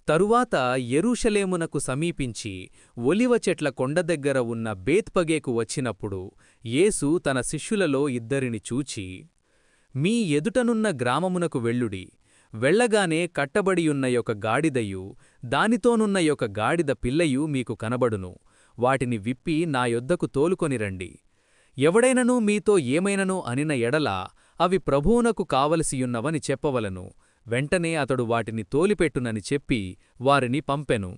తరువాత యెరూషలేమునకు సమీపించి ఒలివ చెట్ల కొండ దగ్గర ఉన్న బేత్పగేకు వచ్చినప్పుడు యేసు తన శిష్యులలో ఇద్దరిని చూచి, మీ ఎదుటనున్న గ్రామమునకు వెళ్ళుడి. వెళ్ళగానే కట్టబడియున్న యొక్క గాడిదయు దానితోనున్న యొక్క గాడిద పిల్లయు మీకు కనబడును. వాటిని విప్పి నా యొద్దకు తోలుకొనిరండి. ఎవడైనను మీతో ఏమైనను అనిన ఎడల అవి ప్రభువునకు కావలసియున్నవని చెప్పవలను. వెంటనే అతడు వాటిని తోలిపెట్టునని చెప్పి వారిని పంపెను.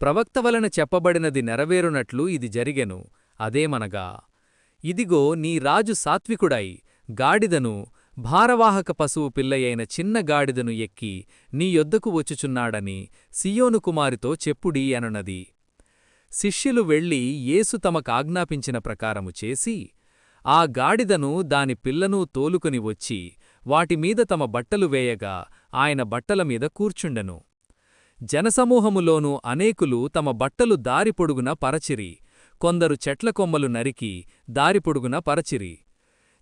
ప్రవక్త వలన చెప్పబడినది నెరవేరునట్లు ఇది జరిగెను. అదేమనగా, ఇదిగో నీ రాజు సాత్వికుడై గాడిదను, భారవాహక పశువు పిల్లయైన చిన్న గాడిదను ఎక్కి నీ యొద్దకు వచ్చుచున్నాడని సియోను కుమారితో చెప్పుడీ అనునది. శిష్యులు వెళ్లి యేసు తమకాజ్ఞాపించిన ప్రకారము చేసి ఆ గాడిదను దాని పిల్లను తోలుకొని వచ్చి వాటిమీద తమ బట్టలు వేయగా ఆయన బట్టలమీద కూర్చుండెను. జనసమూహములోనూ అనేకులు తమ బట్టలు దారిపొడుగున పరచిరి. కొందరు చెట్ల కొమ్మలు నరికి దారిపొడుగున పరచిరి.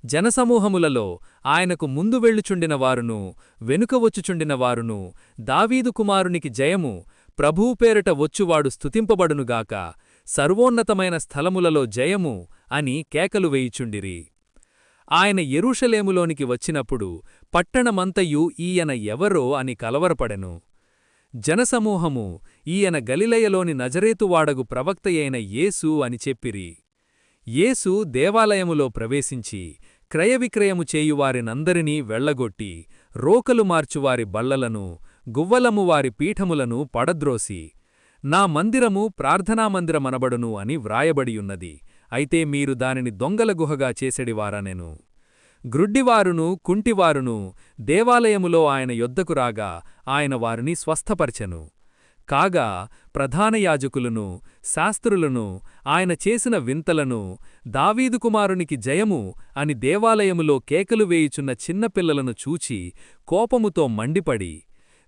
జనసమూహములలో ఆయనకు ముందు వెళ్ళుచుండినవారును వెనుక వచ్చుచుండినవారును దావీదు కుమారునికి జయము, ప్రభువు పేరిట వచ్చువాడు స్తుతింపబడునుగాక, సర్వోన్నతమైన స్థలములలో జయము అని కేకలు వేయుచుండిరి. ఆయన యెరూషలేములోనికి వచ్చినప్పుడు పట్టణమంతయు ఈయన ఎవరో అని కలవరపడెను. జనసమూహము ఈయన గలిలయలోని నజరేతువాడగు ప్రవక్తయైన యేసు అని చెప్పిరి. యేసు దేవాలయములో ప్రవేశించి క్రయవిక్రయము చేయువారినందరినీ వెళ్లగొట్టి రోకలు మార్చువారి బల్లలను గువ్వలము వారి పీఠములను పడద్రోసి, నా మందిరము ప్రార్థనామందిరమనబడును అని వ్రాయబడియున్నది, అయితే మీరు దానిని దొంగల గుహగా చేసెడివారనెను. గ్రుడ్డివారును కుంటివారును దేవాలయములో ఆయన యొద్దకు రాగా ఆయన వారిని స్వస్థపరచెను. కాగా ప్రధాన యాజకులను శాస్త్రులను ఆయన చేసిన వింతలను, దావీదు కుమారునికి జయము అని దేవాలయములో కేకలు వేయుచున్న చిన్నపిల్లలను చూచి కోపముతో మండిపడి,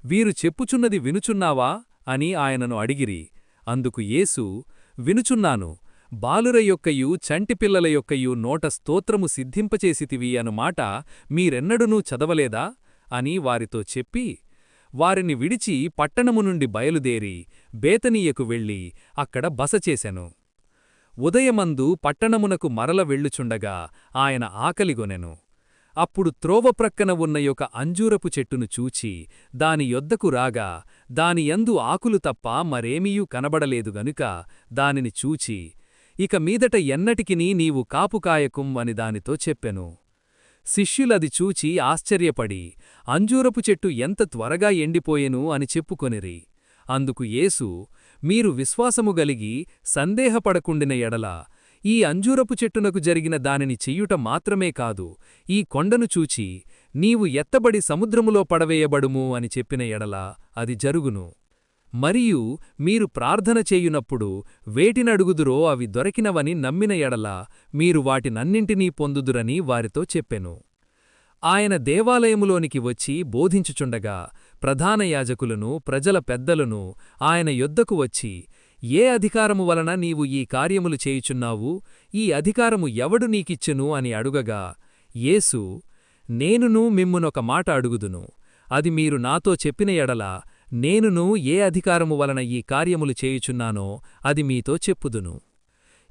వీరు చెప్పుచున్నది వినుచున్నావా అని ఆయనను అడిగిరి. అందుకు యేసు, వినుచున్నాను. బాలుర యొక్కయు చంటిపిల్లల యొక్కయు నోట స్తోత్రము సిద్ధింపచేసితివి అనుమాట మీరెన్నడునూ చదవలేదా అని వారితో చెప్పి, వారిని విడిచి పట్టణము నుండి బయలుదేరి బేతనీయకు వెళ్ళి అక్కడ బసచేసెను. ఉదయమందు పట్టణమునకు మరల వెళ్ళుచుండగా ఆయన ఆకలిగొనెను. అప్పుడు త్రోవప్రక్కన ఉన్న యొక్క అంజూరపు చెట్టును చూచి దాని యొద్దకు రాగా దానియందు ఆకులు తప్ప మరేమీయూ కనబడలేదు గనుక దానిని చూచి, ఇక మీదట ఎన్నటికినీ నీవు కాపుకాయకుం అని దానితో చెప్పెను. శిష్యులది చూచి ఆశ్చర్యపడి అంజూరపు చెట్టు ఎంత త్వరగా ఎండిపోయెను అని చెప్పుకొనిరి. అందుకు యేసు, మీరు విశ్వాసము గలిగి సందేహపడకుండిన ఎడల ఈ అంజూరపు చెట్టునకు జరిగిన దానిని చెయ్యుట మాత్రమే కాదు, ఈ కొండను చూచి నీవు ఎత్తబడి సముద్రములో పడవేయబడుము అని చెప్పిన ఎడల అది జరుగును. మరియు మీరు ప్రార్థన చేయునప్పుడు వేటినడుగుదురో అవి దొరికినవని నమ్మిన ఎడల మీరు వాటినన్నింటినీ పొందుదురని వారితో చెప్పెను. ఆయన దేవాలయములోనికి వచ్చి బోధించుచుండగా ప్రధాన యాజకులను ప్రజల పెద్దలను ఆయన యొద్దకు వచ్చి, ఏ అధికారము వలన నీవు ఈ కార్యములు చేయుచున్నావు? ఈ అధికారము ఎవడు నీకిచ్చెను అని అడుగగా యేసు, నేనును మిమ్మునొక మాట అడుగుదును, అది మీరు నాతో చెప్పిన ఎడల నేనును ఏ అధికారము వలన ఈ కార్యములు చేయుచున్నానో అది మీతో చెప్పుదును.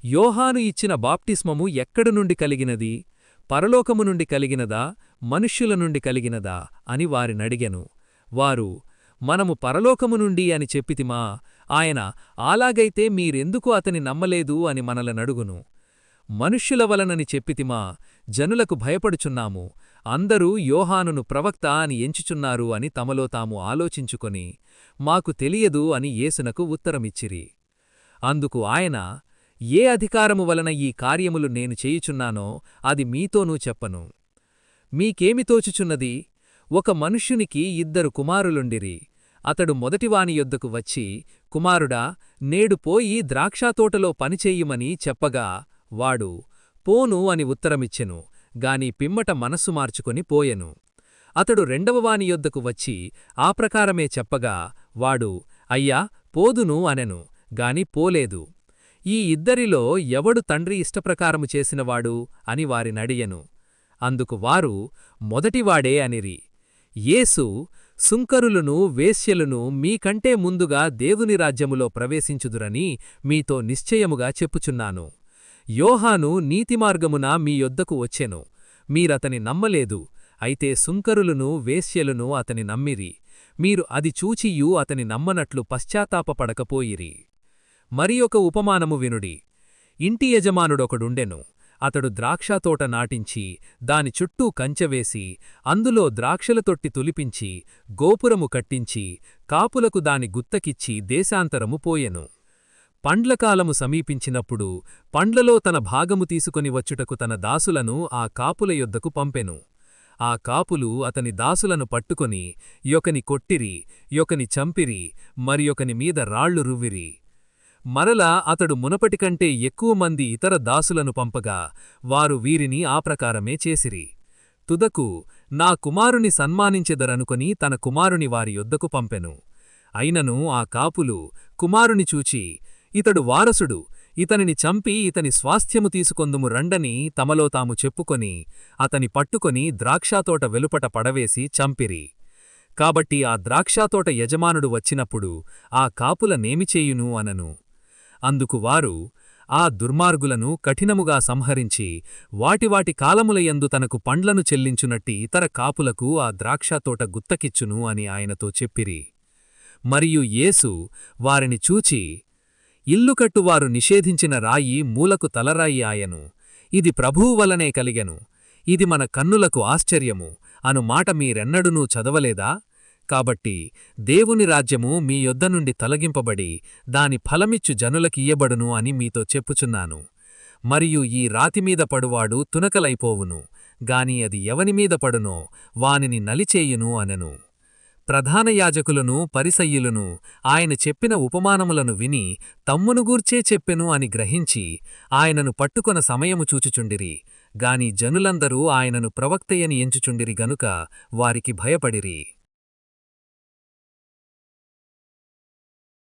యోహాను ఇచ్చిన బాప్టిస్మము ఎక్కడి నుండి కలిగినది? పరలోకము నుండి కలిగినదా మనుష్యుల నుండి కలిగినదా అని వారినడిగెను. వారు, మనము పరలోకము నుండి అని చెప్పితిమా, ఆయన అలాగైతే మీరెందుకు అతని నమ్మలేదు అని మనలనడుగును. మనుష్యుల వలనని చెప్పితిమా, జనులకు భయపడుచున్నాము, అందరూ యోహానును ప్రవక్త అని ఎంచుచున్నారు అని తమలో తాము ఆలోచించుకొని, మాకు తెలియదు అని యేసునకు ఉత్తరమిచ్చిరి. అందుకు ఆయన, ఏ అధికారము వలన ఈ కార్యములు నేను చేయుచున్నానో అది మీతోనూ చెప్పను. మీకేమి తోచుచున్నది? ఒక మనుష్యునికి 2 కుమారులుండిరి. అతడు మొదటివాని యొద్దకు వచ్చి, కుమారుడా, నేడు పోయి ద్రాక్షతోటలో పనిచేయుమని చెప్పగా వాడు, పోను అని ఉత్తరమిచ్చెను గాని పిమ్మట మనస్సు మార్చుకొని పోయెను. అతడు రెండవవాని యొద్దకు వచ్చి ఆ ప్రకారమే చెప్పగా వాడు, అయ్యా, పోదును అనెను గాని పోలేదు. ఈ ఇద్దరిలో ఎవడు తండ్రి ఇష్టప్రకారము చేసినవాడు అని వారినడియెను. అందుకు వారు, మొదటివాడే అనిరి. యేసు, సుంకరులును వేశ్యలును మీకంటే ముందుగా దేవుని రాజ్యములో ప్రవేశించుదురని మీతో నిశ్చయముగా చెప్పుచున్నాను. యోహాను నీతిమార్గమున మీ యొద్దకు వచ్చెను, మీరతని నమ్మలేదు. అయితే సుంకరులును వేశ్యలును అతని నమ్మిరి. మీరు అది చూచియూ అతని నమ్మనట్లు పశ్చాత్తాపపడకపోయిరి. మరియొక ఉపమానము వినుడి. ఇంటి యజమానుడొకడుండెను. అతడు ద్రాక్షతోట నాటించి దాని చుట్టూ కంచెవేసి అందులో ద్రాక్షల తొట్టి తులిపించి గోపురము కట్టించి కాపులకు దాని గుత్తకిచ్చి దేశాంతరము పోయెను. పండ్లకాలము సమీపించినప్పుడు పండ్లలో తన భాగము తీసుకొని వచ్చుటకు తన దాసులను ఆ కాపుల యొద్దకు పంపెను. ఆ కాపులు అతని దాసులను పట్టుకొని యొకని కొట్టిరి, యొకని చంపిరి, మరియొకని మీద రాళ్లు రువ్విరి. మరలా అతడు మునపటికంటే ఎక్కువమంది ఇతర దాసులను పంపగా వారు వీరిని ఆప్రకారమే చేసిరి. తుదకు నా కుమారుని సన్మానించెదరనుకొని తన కుమారుని వారి యొద్దకు పంపెను. అయినను ఆ కాపులు కుమారుని చూచి, ఇతడు వారసుడు, ఇతనిని చంపి ఇతని స్వాస్థ్యము తీసుకొందుము రండని తమలో తాము చెప్పుకొని అతని పట్టుకొని ద్రాక్షతోట వెలుపట పడవేసి చంపిరి. కాబట్టి ఆ ద్రాక్షతోట యజమానుడు వచ్చినప్పుడు ఆ కాపుల నేమిచేయును అనను. అందుకు వారు, ఆ దుర్మార్గులను కఠినముగా సంహరించి వాటి కాలములయందు తనకు పండ్లను చెల్లించునట్టి ఇతర కాపులకు ఆ ద్రాక్షతోట గుత్తకిచ్చును అని ఆయనతో చెప్పిరి. మరియు యేసు వారిని చూచి, ఇల్లు కట్టువారు నిషేధించిన రాయి మూలకు తలరాయి ఆయను. ఇది ప్రభువు వలనే కలిగెను. ఇది మన కన్నులకు ఆశ్చర్యము అను మాట మీరెన్నడూనూ చదవలేదా? కాబట్టి దేవుని రాజ్యము మీ యొద్ద నుండి తొలగింపబడి దాని ఫలమిచ్చు జనులకియ్యబడును అని మీతో చెప్పుచున్నాను. మరియు ఈ రాతిమీద పడువాడు తునకలైపోవును, గాని అది ఎవనిమీద పడునో వానిని నలిచేయును అనెను. ప్రధాన యాజకులను పరిసయ్యులను ఆయన చెప్పిన ఉపమానములను విని తమ్మును గూర్చే చెప్పెను అని గ్రహించి ఆయనను పట్టుకొన సమయము చూచుచుండిరి. గాని జనులందరూ ఆయనను ప్రవక్తయని ఎంచుచుండిరి గనుక వారికి భయపడిరి.